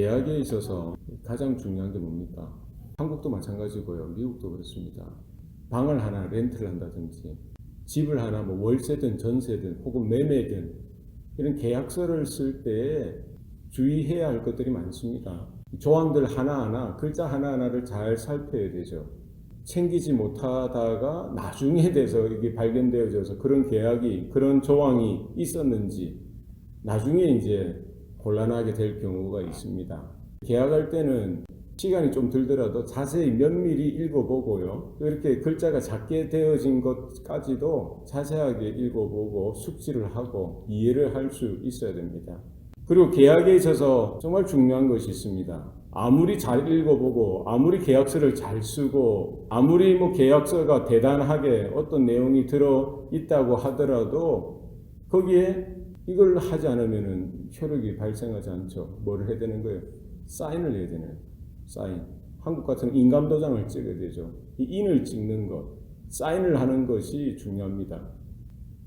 계약에 있어서 가장 중요한 게 뭡니까? 한국도 마찬가지고요. 미국도 그렇습니다. 방을 하나 렌트를 한다든지 집을 하나 뭐 월세든 전세든 혹은 매매든 이런 계약서를 쓸 때 주의해야 할 것들이 많습니다. 조항들 하나하나 글자 하나하나를 잘 살펴야 되죠. 챙기지 못하다가 나중에 돼서 이게 발견되어져서 그런 계약이 그런 조항이 있었는지 나중에 이제 곤란하게 될 경우가 있습니다. 계약할 때는 시간이 좀 들더라도 자세히 면밀히 읽어보고요. 이렇게 글자가 작게 되어진 것까지도 자세하게 읽어보고 숙지를 하고 이해를 할 수 있어야 됩니다. 그리고 계약에 있어서 정말 중요한 것이 있습니다. 아무리 잘 읽어보고 아무리 계약서를 잘 쓰고 아무리 계약서가 대단하게 어떤 내용이 들어있다고 하더라도 거기에 이걸 하지 않으면 효력이 발생하지 않죠. 뭐를 해야 되는 거예요? 사인을 해야 되는 거예요. 사인. 한국 같은 인감도장을 찍어야 되죠. 이 인을 찍는 것, 사인을 하는 것이 중요합니다.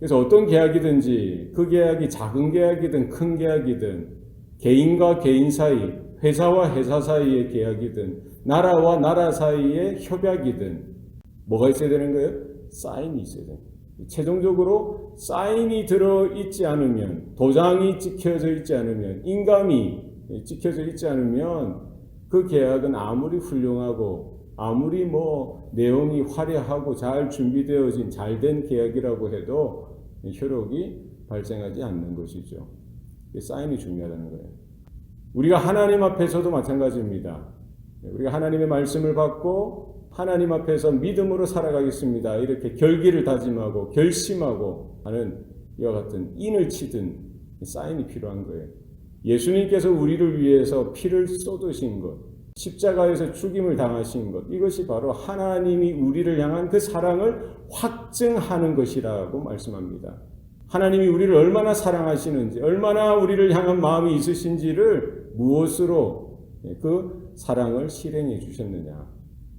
그래서 어떤 계약이든지 그 계약이 작은 계약이든 큰 계약이든 개인과 개인 사이, 회사와 회사 사이의 계약이든 나라와 나라 사이의 협약이든 뭐가 있어야 되는 거예요? 사인이 있어야 됩니다. 최종적으로 사인이 들어있지 않으면, 도장이 찍혀져 있지 않으면, 인감이 찍혀져 있지 않으면 그 계약은 아무리 훌륭하고 아무리 내용이 화려하고 잘 준비되어진 잘된 계약이라고 해도 효력이 발생하지 않는 것이죠. 사인이 중요하다는 거예요. 우리가 하나님 앞에서도 마찬가지입니다. 우리가 하나님의 말씀을 받고 하나님 앞에서 믿음으로 살아가겠습니다. 이렇게 결기를 다짐하고 결심하고 하는 이와 같은 인을 치든 사인이 필요한 거예요. 예수님께서 우리를 위해서 피를 쏟으신 것, 십자가에서 죽임을 당하신 것, 이것이 바로 하나님이 우리를 향한 그 사랑을 확증하는 것이라고 말씀합니다. 하나님이 우리를 얼마나 사랑하시는지, 얼마나 우리를 향한 마음이 있으신지를 무엇으로 그 사랑을 실행해 주셨느냐.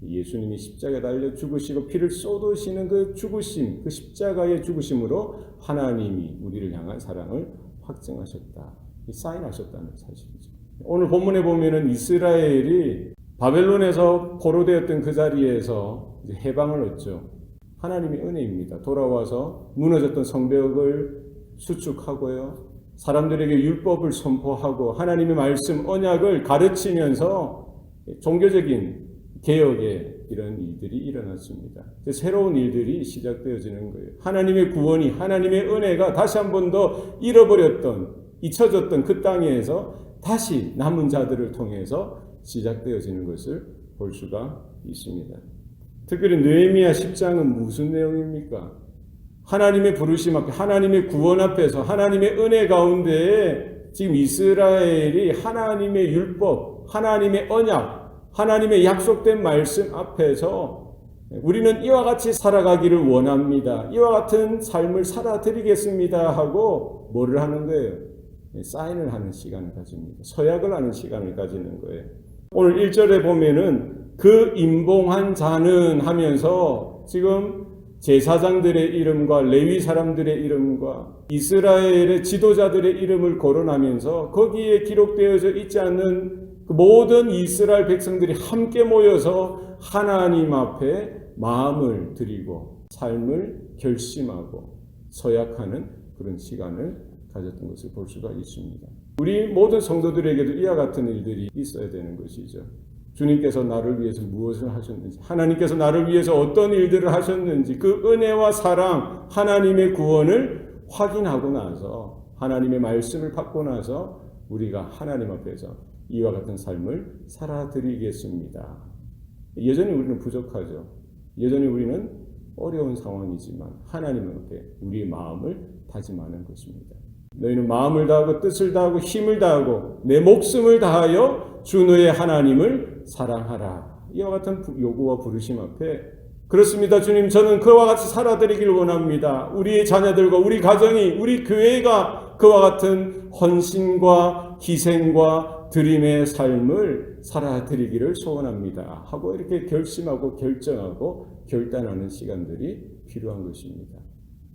예수님이 십자가에 달려 죽으시고 피를 쏟으시는 그 죽으심, 그 십자가의 죽으심으로 하나님이 우리를 향한 사랑을 확증하셨다. 사인하셨다는 사실이죠. 오늘 본문에 보면은 이스라엘이 바벨론에서 포로되었던 그 자리에서 이제 해방을 얻죠. 하나님의 은혜입니다. 돌아와서 무너졌던 성벽을 수축하고요. 사람들에게 율법을 선포하고 하나님의 말씀, 언약을 가르치면서 종교적인 개혁의 이런 일들이 일어났습니다. 새로운 일들이 시작되어지는 거예요. 하나님의 구원이, 하나님의 은혜가 다시 한 번 더 잃어버렸던, 잊혀졌던 그 땅에서 다시 남은 자들을 통해서 시작되어지는 것을 볼 수가 있습니다. 특별히 느헤미야 10장은 무슨 내용입니까? 하나님의 부르심 앞에, 하나님의 구원 앞에서, 하나님의 은혜 가운데 지금 이스라엘이 하나님의 율법, 하나님의 언약, 하나님의 약속된 말씀 앞에서 우리는 이와 같이 살아가기를 원합니다. 이와 같은 삶을 살아드리겠습니다 하고 뭐를 하는 거예요? 사인을 하는 시간을 가집니다. 서약을 하는 시간을 가지는 거예요. 오늘 1절에 보면은 그 임봉한 자는 하면서 지금 제사장들의 이름과 레위 사람들의 이름과 이스라엘의 지도자들의 이름을 거론하면서 거기에 기록되어져 있지 않는 그 모든 이스라엘 백성들이 함께 모여서 하나님 앞에 마음을 드리고 삶을 결심하고 서약하는 그런 시간을 가졌던 것을 볼 수가 있습니다. 우리 모든 성도들에게도 이와 같은 일들이 있어야 되는 것이죠. 주님께서 나를 위해서 무엇을 하셨는지, 하나님께서 나를 위해서 어떤 일들을 하셨는지, 그 은혜와 사랑, 하나님의 구원을 확인하고 나서, 하나님의 말씀을 받고 나서 우리가 하나님 앞에서 이와 같은 삶을 살아드리겠습니다. 여전히 우리는 부족하죠. 여전히 우리는 어려운 상황이지만 하나님 앞에 우리의 마음을 다짐하는 것입니다. 너희는 마음을 다하고 뜻을 다하고 힘을 다하고 내 목숨을 다하여 주 너의 하나님을 사랑하라. 이와 같은 요구와 부르심 앞에 그렇습니다. 주님, 저는 그와 같이 살아드리길 원합니다. 우리의 자녀들과 우리 가정이, 우리 교회가 그와 같은 헌신과 희생과 드림의 삶을 살아드리기를 소원합니다. 하고 이렇게 결심하고 결정하고 결단하는 시간들이 필요한 것입니다.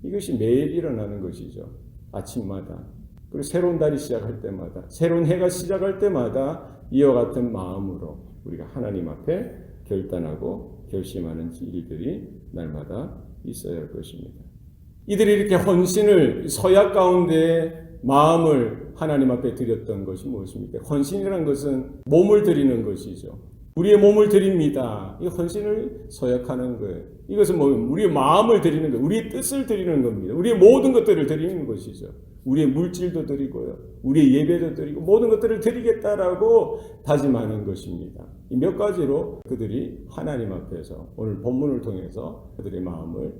이것이 매일 일어나는 것이죠. 아침마다, 그리고 새로운 달이 시작할 때마다, 새로운 해가 시작할 때마다 이와 같은 마음으로 우리가 하나님 앞에 결단하고 결심하는 일들이 날마다 있어야 할 것입니다. 이들이 이렇게 헌신을 서약 가운데 마음을 하나님 앞에 드렸던 것이 무엇입니까? 헌신이라는 것은 몸을 드리는 것이죠. 우리의 몸을 드립니다. 이 헌신을 서약하는 거예요. 이것은 우리의 마음을 드리는 거예요. 우리의 뜻을 드리는 겁니다. 우리의 모든 것들을 드리는 것이죠. 우리의 물질도 드리고요. 우리의 예배도 드리고 모든 것들을 드리겠다라고 다짐하는 것입니다. 이 몇 가지로 그들이 하나님 앞에서 오늘 본문을 통해서 그들의 마음을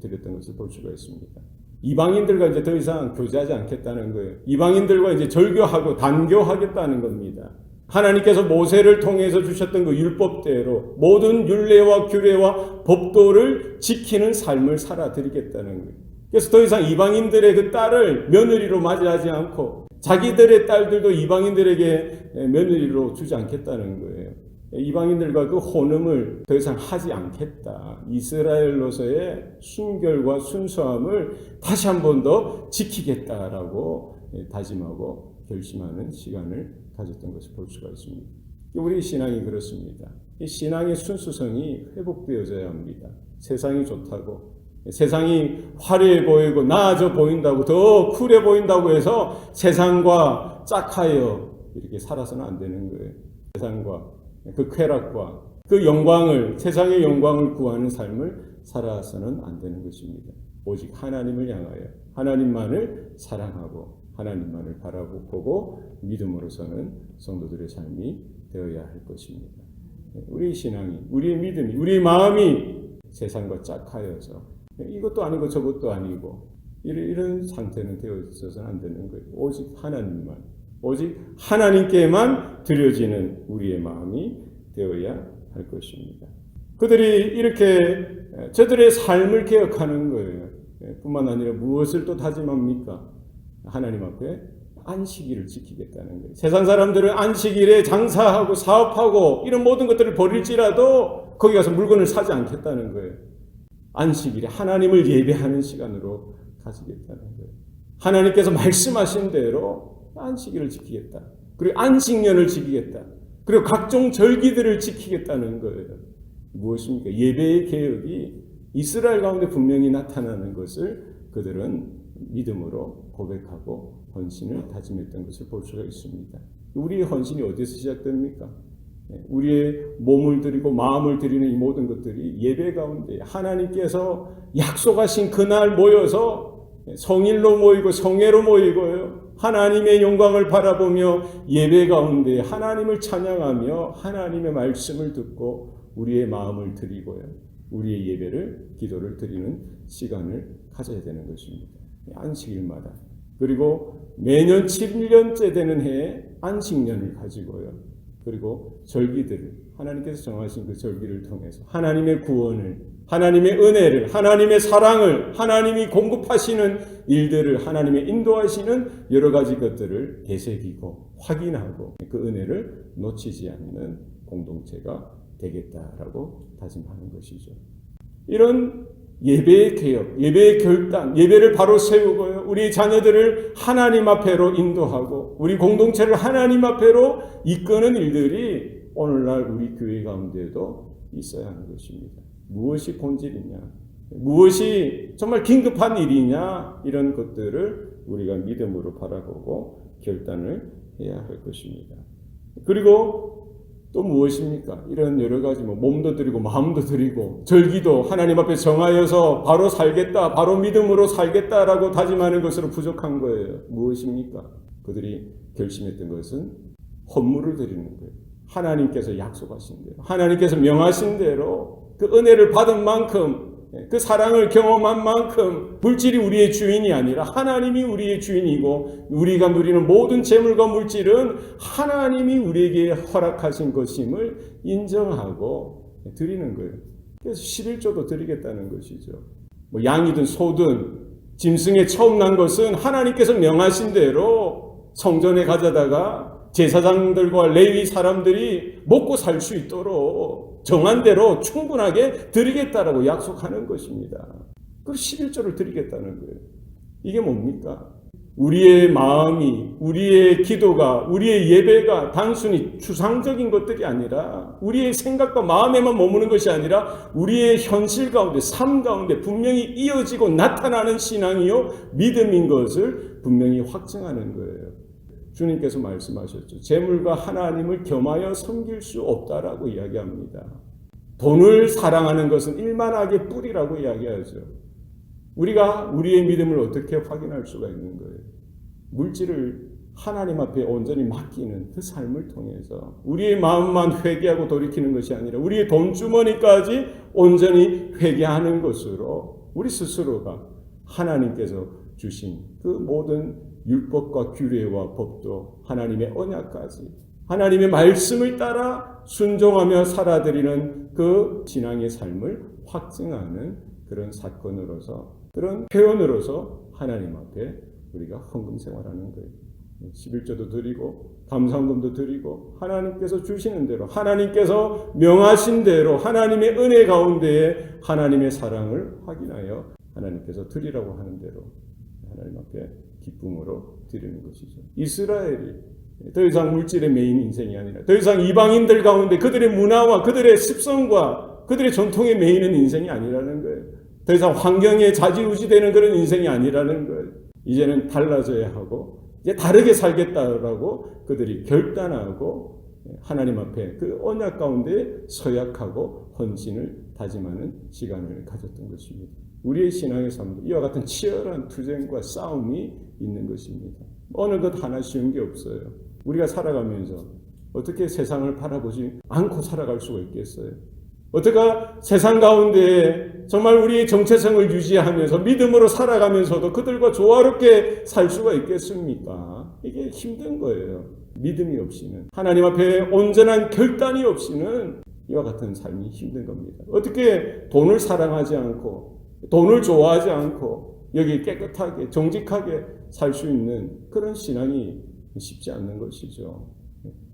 드렸던 것을 볼 수가 있습니다. 이방인들과 이제 더 이상 교제하지 않겠다는 거예요. 이방인들과 이제 절교하고 단교하겠다는 겁니다. 하나님께서 모세를 통해서 주셨던 그 율법대로 모든 율례와 규례와 법도를 지키는 삶을 살아드리겠다는 거예요. 그래서 더 이상 이방인들의 그 딸을 며느리로 맞이하지 않고 자기들의 딸들도 이방인들에게 며느리로 주지 않겠다는 거예요. 이방인들과 그 혼음을 더 이상 하지 않겠다. 이스라엘로서의 순결과 순수함을 다시 한 번 더 지키겠다라고 다짐하고 결심하는 시간을 가졌던 것을 볼 수가 있습니다. 우리 신앙이 그렇습니다. 이 신앙의 순수성이 회복되어져야 합니다. 세상이 좋다고, 세상이 화려해 보이고 나아져 보인다고, 더 쿨해 보인다고 해서 세상과 짝하여 이렇게 살아서는 안 되는 거예요. 세상과 그 쾌락과 그 영광을, 세상의 영광을 구하는 삶을 살아서는 안 되는 것입니다. 오직 하나님을 향하여 하나님만을 사랑하고 하나님만을 바라보고 믿음으로서는 성도들의 삶이 되어야 할 것입니다. 우리 신앙이, 우리의 믿음이, 우리의 마음이 세상과 짝하여서 이것도 아니고 저것도 아니고 이런 상태는 되어 있어서는 안 되는 거예요. 오직 하나님만, 오직 하나님께만 드려지는 우리의 마음이 되어야 할 것입니다. 그들이 이렇게 저들의 삶을 개혁하는 거예요. 뿐만 아니라 무엇을 또 다짐합니까? 하나님 앞에 안식일을 지키겠다는 거예요. 세상 사람들은 안식일에 장사하고 사업하고 이런 모든 것들을 버릴지라도 거기 가서 물건을 사지 않겠다는 거예요. 안식일에 하나님을 예배하는 시간으로 가지겠다는 거예요. 하나님께서 말씀하신 대로 안식일을 지키겠다. 그리고 안식년을 지키겠다. 그리고 각종 절기들을 지키겠다는 거예요. 무엇입니까? 예배의 개혁이 이스라엘 가운데 분명히 나타나는 것을 그들은 믿음으로 고백하고 헌신을 다짐했던 것을 볼 수가 있습니다. 우리의 헌신이 어디서 시작됩니까? 우리의 몸을 드리고 마음을 드리는 이 모든 것들이 예배 가운데 하나님께서 약속하신 그날 모여서 성일로 모이고 성회로 모이고요. 하나님의 영광을 바라보며 예배 가운데 하나님을 찬양하며 하나님의 말씀을 듣고 우리의 마음을 드리고요. 우리의 예배를, 기도를 드리는 시간을 가져야 되는 것입니다. 안식일마다. 그리고 매년 7년째 되는 해에 안식년을 가지고요. 그리고 절기들을, 하나님께서 정하신 그 절기를 통해서 하나님의 구원을, 하나님의 은혜를, 하나님의 사랑을, 하나님이 공급하시는 일들을, 하나님의 인도하시는 여러 가지 것들을 되새기고 확인하고 그 은혜를 놓치지 않는 공동체가 되겠다라고 다짐하는 것이죠. 이런 예배의 개혁, 예배의 결단, 예배를 바로 세우고요. 우리 자녀들을 하나님 앞에로 인도하고 우리 공동체를 하나님 앞에로 이끄는 일들이 오늘날 우리 교회 가운데도 있어야 하는 것입니다. 무엇이 본질이냐, 무엇이 정말 긴급한 일이냐, 이런 것들을 우리가 믿음으로 바라보고 결단을 해야 할 것입니다. 그리고 또 무엇입니까? 이런 여러 가지 몸도 드리고 마음도 드리고 절기도 하나님 앞에 정하여서 바로 살겠다, 바로 믿음으로 살겠다라고 다짐하는 것으로 부족한 거예요. 무엇입니까? 그들이 결심했던 것은 헌물을 드리는 거예요. 하나님께서 약속하신 대로, 하나님께서 명하신 대로 그 은혜를 받은 만큼, 그 사랑을 경험한 만큼 물질이 우리의 주인이 아니라 하나님이 우리의 주인이고 우리가 누리는 모든 재물과 물질은 하나님이 우리에게 허락하신 것임을 인정하고 드리는 거예요. 그래서 11조도 드리겠다는 것이죠. 양이든 소든 짐승에 처음 난 것은 하나님께서 명하신 대로 성전에 가져다가 제사장들과 레위 사람들이 먹고 살 수 있도록 정한 대로 충분하게 드리겠다라고 약속하는 것입니다. 그리고 11조를 드리겠다는 거예요. 이게 뭡니까? 우리의 마음이, 우리의 기도가, 우리의 예배가 단순히 추상적인 것들이 아니라 우리의 생각과 마음에만 머무는 것이 아니라 우리의 현실 가운데, 삶 가운데 분명히 이어지고 나타나는 신앙이요 믿음인 것을 분명히 확증하는 거예요. 주님께서 말씀하셨죠. 재물과 하나님을 겸하여 섬길 수 없다라고 이야기합니다. 돈을 사랑하는 것은 일만하게 뿌리라고 이야기하죠. 우리가 우리의 믿음을 어떻게 확인할 수가 있는 거예요? 물질을 하나님 앞에 온전히 맡기는 그 삶을 통해서 우리의 마음만 회개하고 돌이키는 것이 아니라 우리의 돈주머니까지 온전히 회개하는 것으로 우리 스스로가 하나님께서 주신 그 모든 율법과 규례와 법도 하나님의 언약까지 하나님의 말씀을 따라 순종하며 살아드리는 그 신앙의 삶을 확증하는 그런 사건으로서 그런 표현으로서 하나님 앞에 우리가 헌금 생활하는 거예요. 11조도 드리고 감사헌금도 드리고 하나님께서 주시는 대로 하나님께서 명하신 대로 하나님의 은혜 가운데에 하나님의 사랑을 확인하여 하나님께서 드리라고 하는 대로 하나님 앞에 기쁨으로 드리는 것이죠. 이스라엘이 더 이상 물질의 메인 인생이 아니라 더 이상 이방인들 가운데 그들의 문화와 그들의 습성과 그들의 전통의 메인은 인생이 아니라는 거예요. 더 이상 환경에 좌지우지되는 그런 인생이 아니라는 거예요. 이제는 달라져야 하고 이제 다르게 살겠다라고 그들이 결단하고 하나님 앞에 그 언약 가운데 서약하고 헌신을 다짐하는 시간을 가졌던 것입니다. 우리의 신앙의 삶도 이와 같은 치열한 투쟁과 싸움이 있는 것입니다. 어느 것 하나 쉬운 게 없어요. 우리가 살아가면서 어떻게 세상을 바라보지 않고 살아갈 수가 있겠어요? 어떻게 세상 가운데 정말 우리의 정체성을 유지하면서 믿음으로 살아가면서도 그들과 조화롭게 살 수가 있겠습니까? 이게 힘든 거예요. 믿음이 없이는 하나님 앞에 온전한 결단이 없이는 이와 같은 삶이 힘든 겁니다. 어떻게 돈을 사랑하지 않고 돈을 좋아하지 않고 여기 깨끗하게 정직하게 살 수 있는 그런 신앙이 쉽지 않는 것이죠.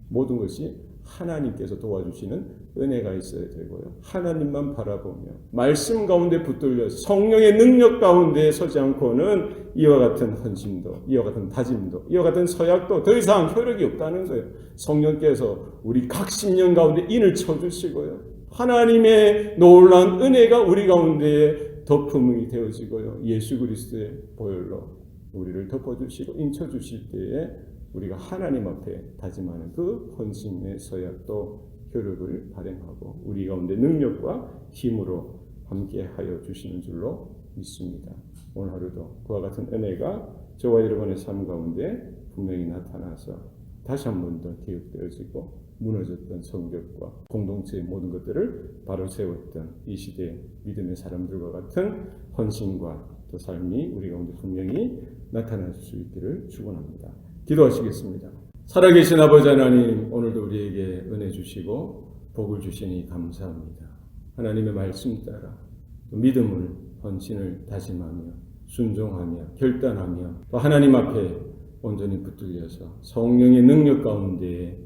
모든 것이 하나님께서 도와주시는 은혜가 있어야 되고요. 하나님만 바라보며 말씀 가운데 붙들려 성령의 능력 가운데 서지 않고는 이와 같은 헌신도, 이와 같은 다짐도, 이와 같은 서약도 더 이상 효력이 없다는 거예요. 성령께서 우리 각 심령 가운데 인을 쳐주시고요. 하나님의 놀라운 은혜가 우리 가운데 덮음이 되어지고요. 예수 그리스도의 보혈로 우리를 덮어주시고 인쳐주실 때에 우리가 하나님 앞에 다짐하는 그 헌신의 서약도 효력을 발행하고 우리 가운데 능력과 힘으로 함께하여 주시는 줄로 믿습니다. 오늘 하루도 그와 같은 은혜가 저와 여러분의 삶 가운데 분명히 나타나서 다시 한 번 더 개혁되어지고 무너졌던 성격과 공동체의 모든 것들을 바로 세웠던 이 시대의 믿음의 사람들과 같은 헌신과 또 삶이 우리 가운데 분명히 나타날 수 있기를 축원합니다. 기도하시겠습니다. 살아계신 아버지 하나님, 오늘도 우리에게 은혜 주시고 복을 주시니 감사합니다. 하나님의 말씀 따라 믿음을 헌신을 다짐하며 순종하며 결단하며 또 하나님 앞에 온전히 붙들려서 성령의 능력 가운데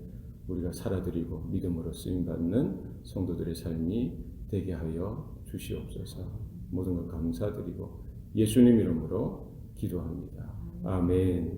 우리가 살아드리고 믿음으로 쓰임받는 성도들의 삶이 되게 하여 주시옵소서. 모든 것 감사드리고 예수님 이름으로 기도합니다. 아멘.